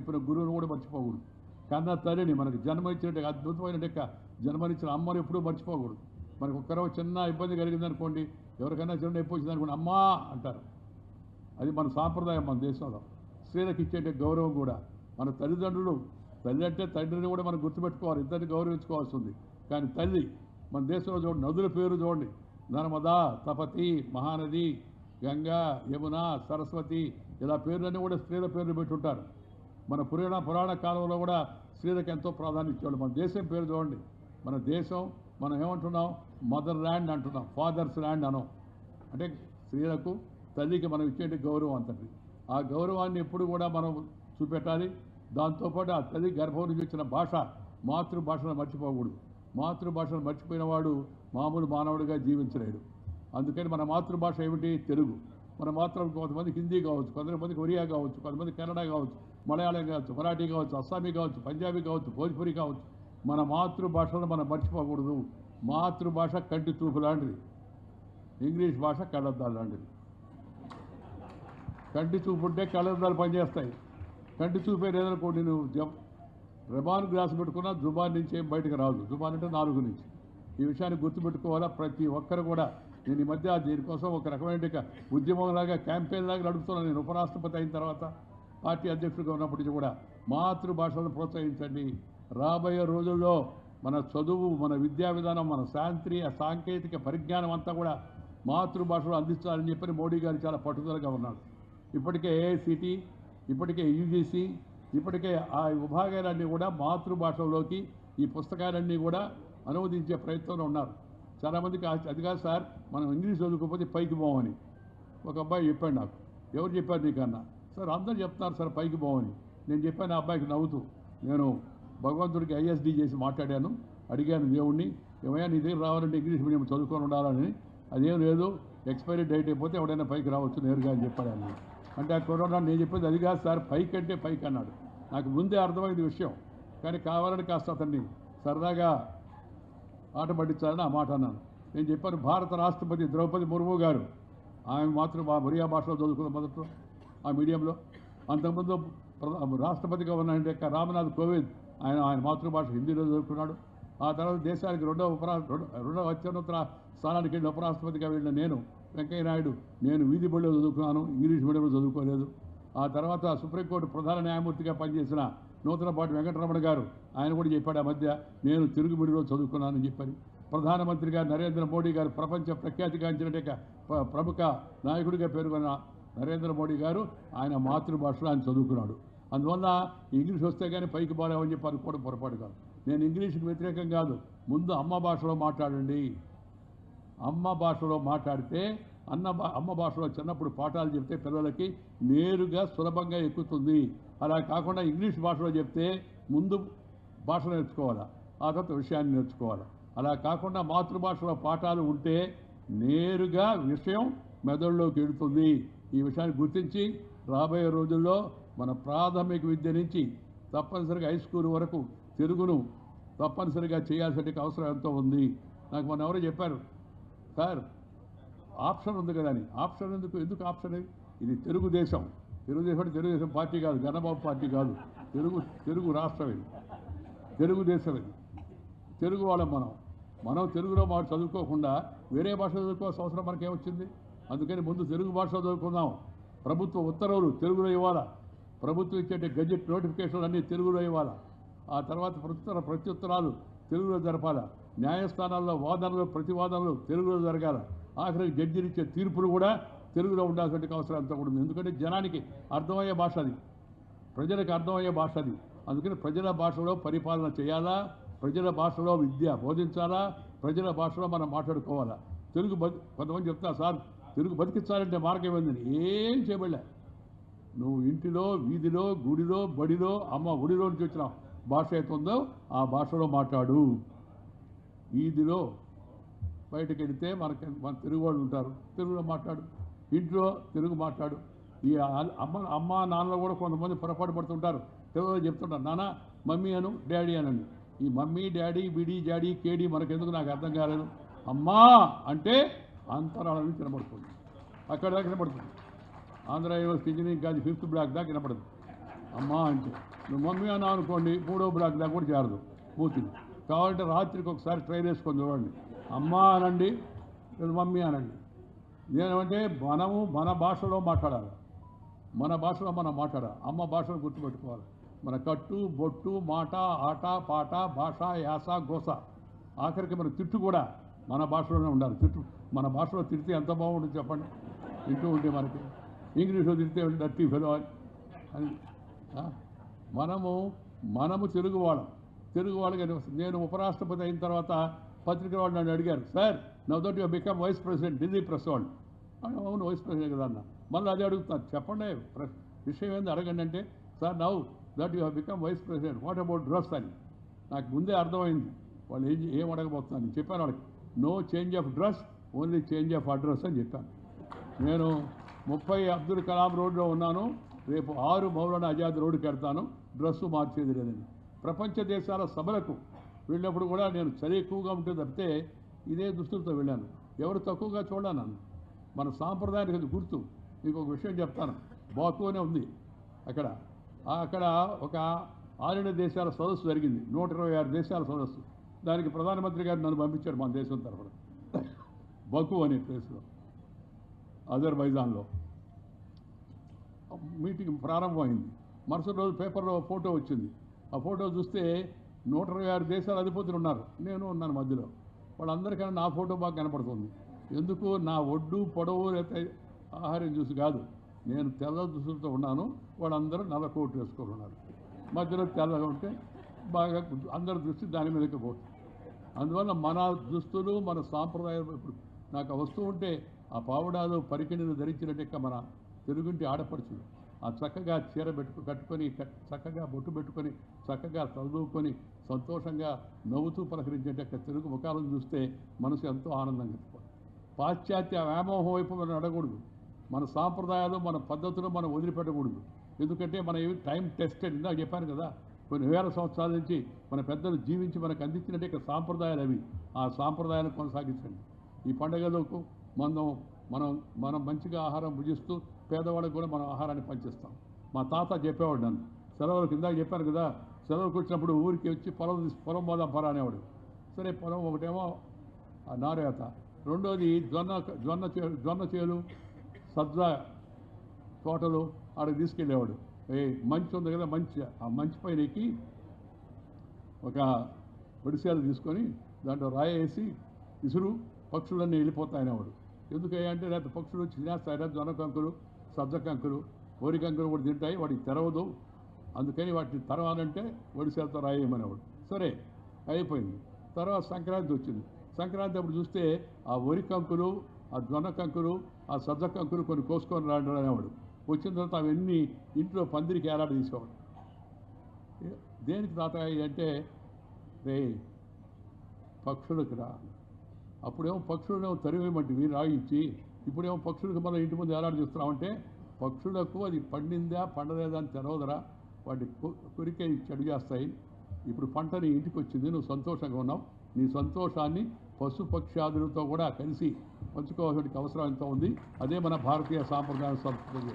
చెప్పిన గురువును కూడా మర్చిపోకూడదు. కన్న తల్లిని మనకు జన్మ ఇచ్చినట్టు అద్భుతమైన జన్మనిచ్చిన అమ్మను ఎప్పుడూ మర్చిపోకూడదు. మనకు ఒక్కరో చిన్న ఇబ్బంది కలిగిందనుకోండి, ఎవరికైనా చిన్న నొప్పి వచ్చిందనుకోండి అమ్మా అంటారు. అది మన సాంప్రదాయం మన దేశంలో. స్త్రీలకు ఇచ్చే గౌరవం కూడా మన తల్లిదండ్రులు, తల్లి అంటే తండ్రిని కూడా మనం గుర్తుపెట్టుకోవాలి, ఇద్దరిని గౌరవించుకోవాల్సి ఉంది. కానీ తల్లి మన దేశంలో చూడండి, నదుల పేరు చూడండి, నర్మదా, తపతి, మహానది, గంగా, యమున, సరస్వతి, ఇలా పేర్లన్నీ కూడా స్త్రీల పేర్లు పెట్టుంటారు. మన పురాణ కాలంలో కూడా స్త్రీలకు ఎంతో ప్రాధాన్యత ఇచ్చేవాళ్ళు. మన దేశం పేరు చూడండి, మన దేశం మనం ఏమంటున్నాం, మదర్ ల్యాండ్ అంటున్నాం, ఫాదర్స్ ల్యాండ్ అనం. అంటే స్త్రీలకు తల్లికి మనం ఇచ్చే గౌరవం అంతటి. ఆ గౌరవాన్ని ఎప్పుడు కూడా మనం చూపెట్టాలి. దాంతోపాటు ఆ తల్లి గర్భం నుంచి వచ్చిన భాష, మాతృభాషను మర్చిపోకూడదు. మాతృభాషను మర్చిపోయిన వాడు మామూలు మానవుడిగా జీవించలేడు. అందుకని మన మాతృభాష ఏమిటి? తెలుగు. మన కొంతమందికి హిందీ కావచ్చు, కొంతమందికి ఒరియా కావచ్చు, కొంతమంది కన్నడ కావచ్చు, మలయాళం కావచ్చు, మరాఠీ కావచ్చు, అస్సామీ కావచ్చు, పంజాబీ కావచ్చు, భోజ్పురి కావచ్చు. మన మాతృభాషను మనం మర్చిపోకూడదు. మాతృభాష కంటి చూపు లాంటిది, ఇంగ్లీష్ భాష కళ్ళద్దాలు లాంటిది. కంటి చూపు ఉంటే కళ్ళద్దాలు పనిచేస్తాయి. కంటి చూపే లేదనుకోండి, నువ్వు రెబాన్ గ్లాస్ పెట్టుకున్నా జుబాన్ నుంచి ఏం బయటకు రాదు. జుబాన్ అంటే 4 నుంచి. ఈ విషయాన్ని గుర్తుపెట్టుకోవాలా ప్రతి ఒక్కరు కూడా. నేను ఈ మధ్య దీనికోసం ఒక రకమైన ఉద్యమంలాగా, క్యాంపెయిన్ లాగా నడుపుతున్నాను. నేను ఉపరాష్ట్రపతి అయిన తర్వాత, పార్టీ అధ్యక్షుడిగా ఉన్నప్పటికీ కూడా మాతృభాషలను ప్రోత్సహించండి. రాబోయే రోజుల్లో మన చదువు, మన విద్యా విధానం, మన సాంకేతిక పరిజ్ఞానం అంతా కూడా మాతృభాషలో అందించాలని చెప్పని మోడీ గారు చాలా పట్టుదలగా ఉన్నారు. ఇప్పటికే ఏఐసిటి, ఇప్పటికే యూజీసీ, ఇప్పటికే ఆ విభాగాలన్నీ కూడా మాతృభాషలోకి ఈ పుస్తకాలన్నీ కూడా అనువదించే ప్రయత్నంలో ఉన్నారు. చాలామందికి అది కాదు సార్, మనం ఇంగ్లీష్ చదువుకోకపోతే పైకి పోవని ఒక అబ్బాయి చెప్పాడు నాకు. ఎవరు చెప్పారు నీకన్నా? సార్ అందరూ చెప్తున్నారు సార్ పైకి పోవని. నేను చెప్పాను ఆ అబ్బాయికి నవ్వుతూ, నేను భగవంతుడికి ఐఎస్డి చేసి మాట్లాడాను, అడిగాను దేవుణ్ణి, ఏమయ్యా నీ దగ్గర రావాలంటే ఇంగ్లీష్ మీడియం చదువుకొని ఉండాలని. అదేం లేదు, ఎక్స్పైరీ డేట్ అయిపోతే ఎవడైనా పైకి రావచ్చు నేరుగా అని చెప్పాడు ఆయన. అంటే ఆ కొరోనా నేను చెప్పేది అది కాదు సార్, పైకి అంటే పైకి అన్నాడు. నాకు ముందే అర్థమైంది విషయం, కానీ కావాలని కాస్త అతన్ని సరదాగా ఆట పట్టించాలని ఆ మాట అన్నాను. నేను చెప్పాను, భారత రాష్ట్రపతి ద్రౌపది ముర్ము గారు, ఆమె ఒరియా భాషలో చదువుకున్న మొదట్లో ఆ మీడియంలో. అంతకుముందు రాష్ట్రపతిగా ఉన్న రామ్నాథ్ కోవింద్, ఆయన మాతృభాష హిందీలో చదువుకున్నాడు. ఆ తర్వాత దేశానికి రెండవ అత్యున్నత స్థానానికి వెళ్ళిన ఉపరాష్ట్రపతిగా వెళ్ళిన నేను, వెంకయ్య నాయుడు, నేను వీధి బడిలో చదువుకున్నాను, ఇంగ్లీష్ మీడియంలో చదువుకోలేదు. ఆ తర్వాత సుప్రీంకోర్టు ప్రధాన న్యాయమూర్తిగా పనిచేసిన నూతనపాటి వెంకటరమణ గారు, ఆయన కూడా చెప్పాడు ఆ మధ్య, నేను తెలుగు మీడియంలో చదువుకున్నానని చెప్పని. ప్రధానమంత్రిగా నరేంద్ర మోడీ గారు, ప్రపంచ ప్రఖ్యాతిగాంచిన ప్రముఖ నాయకుడిగా పేర్కొన్న నరేంద్ర మోడీ గారు, ఆయన మాతృభాషలో ఆయన చదువుకున్నాడు. అందువల్ల ఇంగ్లీష్ వస్తే కానీ పైకి పోలేమని చెప్పి అనుకోవడం పొరపాటు కాదు. నేను ఇంగ్లీష్కి వ్యతిరేకం కాదు. ముందు అమ్మ భాషలో మాట్లాడండి. అమ్మ భాషలో మాట్లాడితే అమ్మ భాషలో చిన్నప్పుడు పాఠాలు చెప్తే పిల్లలకి నేరుగా సులభంగా ఎక్కుతుంది. అలా కాకుండా ఇంగ్లీష్ భాషలో చెప్తే ముందు భాష నేర్చుకోవాలా, ఆ తర్వాత విషయాన్ని నేర్చుకోవాలా. అలా కాకుండా మాతృభాషలో పాఠాలు ఉంటే నేరుగా విషయం మెదడులోకి వెళుతుంది. ఈ విషయాన్ని గుర్తించి రాబోయే రోజుల్లో మన ప్రాథమిక విద్య నుంచి తప్పనిసరిగా హై స్కూల్ వరకు తెలుగును తప్పనిసరిగా చేయాల్సిన అవసరం ఎంతో ఉంది. నాకు మొన్న ఎవరో చెప్పారు, సార్ ఆప్షన్ ఉంది కదా అని. ఆప్షన్ ఎందుకు ఆప్షన్? ఇది తెలుగుదేశం. తెలుగుదేశం పార్టీ కాదు, గన్నబాబు పార్టీ కాదు, తెలుగు రాష్ట్రం ఇది, తెలుగుదేశం ఇది. తెలుగు వాళ్ళం మనం తెలుగులో మాట చదువుకోకుండా వేరే భాష చదువుకోవాల్సిన అవసరం మనకేమొచ్చింది? అందుకని ముందు తెలుగు భాషలో చదువుకుందాం. ప్రభుత్వ ఉత్తర్వులు తెలుగులో ఇవ్వాలా, ప్రభుత్వం ఇచ్చే గెజెట్ నోటిఫికేషన్లు అన్నీ తెలుగులో ఇవ్వాలా. ఆ తర్వాత ప్రత్యుత్తరాలు తెలుగులో జరపాలా. న్యాయస్థానాల్లో వాదనలు, ప్రతివాదనలు తెలుగులో జరగాల. ఆఖరికి జడ్జిలు ఇచ్చే తీర్పులు కూడా తెలుగులో ఉండాల్సిన అవసరం అంతా కూడా ఉంది. ఎందుకంటే జనానికి అర్థమయ్యే భాష అది, ప్రజలకు అర్థమయ్యే భాష అది. అందుకని ప్రజల భాషలో పరిపాలన చేయాలా, ప్రజల భాషలో విద్య బోధించాలా, ప్రజల భాషలో మనం మాట్లాడుకోవాలా. కొంతమంది చెప్తారు, సార్ తెలుగు బతికించాలంటే మార్గం ఏందని. ఏం చేయబడలే. నువ్వు ఇంటిలో, వీధిలో, గుడిలో, బడిలో, అమ్మ ఒడిలో నుంచి వచ్చిన భాష అయితే ఉందో ఆ భాషలో మాట్లాడు. వీధిలో బయటకు వెళితే మన తెలుగు వాళ్ళు ఉంటారు, తెలుగులో మాట్లాడు. ఇంట్లో తెలుగు మాట్లాడు. ఈ అమ్మ నాన్నలు కూడా కొంతమంది పొరపాటు పడుతుంటారు, తెలుగులో చెప్తుంటారు, నాన్న మమ్మీ అను, డాడీ అనండి. ఈ మమ్మీ, డాడీ, బిడి, జాడీ, కేడీ మనకెందుకు నాకు అర్థం కాలేదు. అమ్మా అంటే అంతరాల నుంచి వినపడుతుంది, అక్కడ దాకా వినపడుతుంది. Andhra university engineering college 5th block దాకా వినపడదు అమ్మా అంటే. నువ్వు మమ్మీ అన్నావు అనుకోండి 3వ బ్లాక్ దాకా కూడా చేరదు బూతులు. కావాలంటే రాత్రికి ఒకసారి ట్రై చేసుకొని చూడండి. అమ్మ అనండి, లేదా మమ్మీ అనండి. నేనంటే మనము మన భాషలో మాట్లాడాలి, మన భాషలో మనం మాట్లాడాలి. అమ్మ భాషను గుర్తుపెట్టుకోవాలి. మన కట్టు బొట్టు మాట ఆట పాట భాష యాస గోస, ఆఖరికి మన తిట్టు కూడా మన భాషలోనే ఉండాలి. తిట్టు మన భాషలో తిడితే ఎంత బాగుంటుంది చెప్పండి. తింటూ ఉంటే మనకి ఇంగ్లీష్లో తిడితే డర్టీ ఫెలో అని. మనము తెలుగు వాళ్ళకి. నేను ఉపరాష్ట్రపతి అయిన తర్వాత పత్రిక వాళ్ళు నన్ను అడిగారు, sir now that you become vice president Delhi press వాళ్ళు. అవును వైస్ ప్రెసిడెంట్ కదా అన్న. మళ్ళీ అదే అడుగుతున్నారు, చెప్పండి విషయం ఏంది అడగండి అంటే, sir now that you become vice president what about dress అని. నాకు ముందే అర్థమైంది వాళ్ళు ఏం అడగబోతున్నాను. చెప్పాను వాళ్ళకి, no change of dress, only change of address అని చెప్పాను. నేను 30 అబ్దుల్ కలాం రోడ్లో ఉన్నాను, రేపు 6 మౌలానా ఆజాద్ రోడ్డుకి వెళ్తాను, డ్రెస్సు మార్చేది లేదని. ప్రపంచ దేశాల సభలకు వెళ్ళినప్పుడు కూడా నేను చలి ఎక్కువగా ఉంటుంది తప్పితే ఇదే దుస్తులతో వెళ్ళాను. ఎవరు తక్కువగా చూడాను నన్ను. మన సాంప్రదాయానికి గుర్తు. మీకు ఒక విషయం చెప్తాను. బాకు అనే ఉంది అక్కడ ఒక ఆరిన దేశాల సదస్సు జరిగింది, 126 దేశాల సదస్సు. దానికి ప్రధానమంత్రి గారు నన్ను పంపించాడు మన దేశం తరఫున. బకు అనే ప్లేస్లో అజర్బైజాన్లో మీటింగ్ ప్రారంభమైంది. మరుసటి రోజు పేపర్లో ఫోటో వచ్చింది. ఆ ఫోటో చూస్తే 126 దేశాల అధిపతులు ఉన్నారు, నేను ఉన్నాను మధ్యలో. వాళ్ళందరికన్నా నా ఫోటో బాగా కనపడుతుంది. ఎందుకు? నా ఒడ్డు పొడవు లేకపోతే ఆహారం చూసి కాదు, నేను తెల్ల దుస్తులతో ఉన్నాను, వాళ్ళందరూ నల్ల కోటు వేసుకొని ఉన్నారు. మధ్యలో తెల్లగా ఉంటే బాగా అందరి దృష్టి దాని మీదకి పోతుంది. అందువల్ల మన దుస్తులు మన సాంప్రదాయం. ఇప్పుడు నాకు వస్తూ ఉంటే ఆ పావుడాలు పరికిణిని ధరించినట్టు మన తెలుగుంటి ఆడపడుచులు ఆ చక్కగా చీర కట్టుకొని చక్కగా బొట్టు పెట్టుకొని చక్కగా చదువుకొని సంతోషంగా నవ్వుతూ పలకరించేట తెలుగు ముఖాలను చూస్తే మనసు ఎంతో ఆనందంగా ఉంటుంది. పాశ్చాత్య వ్యామోహం వైపు మనం నడకూడదు. మన సాంప్రదాయాలు మన పద్ధతులు మనం వదిలిపెట్టకూడదు. ఎందుకంటే మన ఇవి టైం టెస్టెడ్. ఇందాక చెప్పాను కదా, కొన్ని వేల సంవత్సరాల నుంచి మన పెద్దలు జీవించి మనకు అందించినట్టే ఇక సాంప్రదాయాలు అవి. ఆ సాంప్రదాయాలను కొనసాగించండి. ఈ పండుగలకు మనం మంచిగా ఆహారం భుజిస్తూ పేదవాళ్ళకు కూడా మనం ఆహారాన్ని పంచిస్తాం. మా తాత చెప్పేవాడు నన్ను సెలవులకు. ఇందాక చెప్పాను కదా, సెలవులకు వచ్చినప్పుడు ఊరికి వచ్చి పొలం పోదాం పరా అనేవాడు. సరే పొలం ఒకటేమో నారేత, రెండోది జొన్న చేలు సజ్జ తోటలు ఆడికి తీసుకెళ్ళేవాడు. మంచి ఉంది కదా, ఆ మంచి పైన ఎక్కి ఒక ఒడిశాలు తీసుకొని దాంట్లో రాయేసి ఇసురు పక్షులన్నీ వెళ్ళిపోతాయనేవాడు. ఎందుకంటే లేకపోతే పక్షులు వచ్చి తినేస్తాయి, జొన్న కంకులు సజ్జ కంకులు వరి కంకులు కూడా తింటాయి, వాటికి తెరవదు, అందుకని వాటిని తెరవాలంటే ఒడిశాలతో రాయేయమనేవాడు. సరే అయిపోయింది. తర్వాత సంక్రాంతి వచ్చింది. సంక్రాంతి అప్పుడు చూస్తే ఆ వరి కంకులు ఆ జొన్న కంకులు ఆ సజ్జ కంకులు కొన్ని కోసుకొని రాండి అనేవాడు. వచ్చిన తర్వాత అవన్నీ ఇంట్లో పందిరికి ఏలాడ తీసేవాడు. దేనికి తాత అంటే రే పక్షులకు రా. అప్పుడేమో పక్షులనేమో తరివేయమంటే రాయి ఇచ్చి, ఇప్పుడేమో పక్షులకు మనం ఇంటి ముందు ఏలాడ చూస్తున్నామంటే పక్షులకు అది పండిందా పండలేదా అని తెలవదరా, వాటి కొరికే చెడు చేస్తాయి. ఇప్పుడు పంటని ఇంటికి వచ్చింది, నువ్వు సంతోషంగా ఉన్నావు, నీ సంతోషాన్ని పశుపక్షాదులతో కూడా కలిసి పంచుకోవాల్సిన అవసరం ఎంతో ఉంది. అదే మన భారతీయ సాంప్రదాయ సంస్కృతి.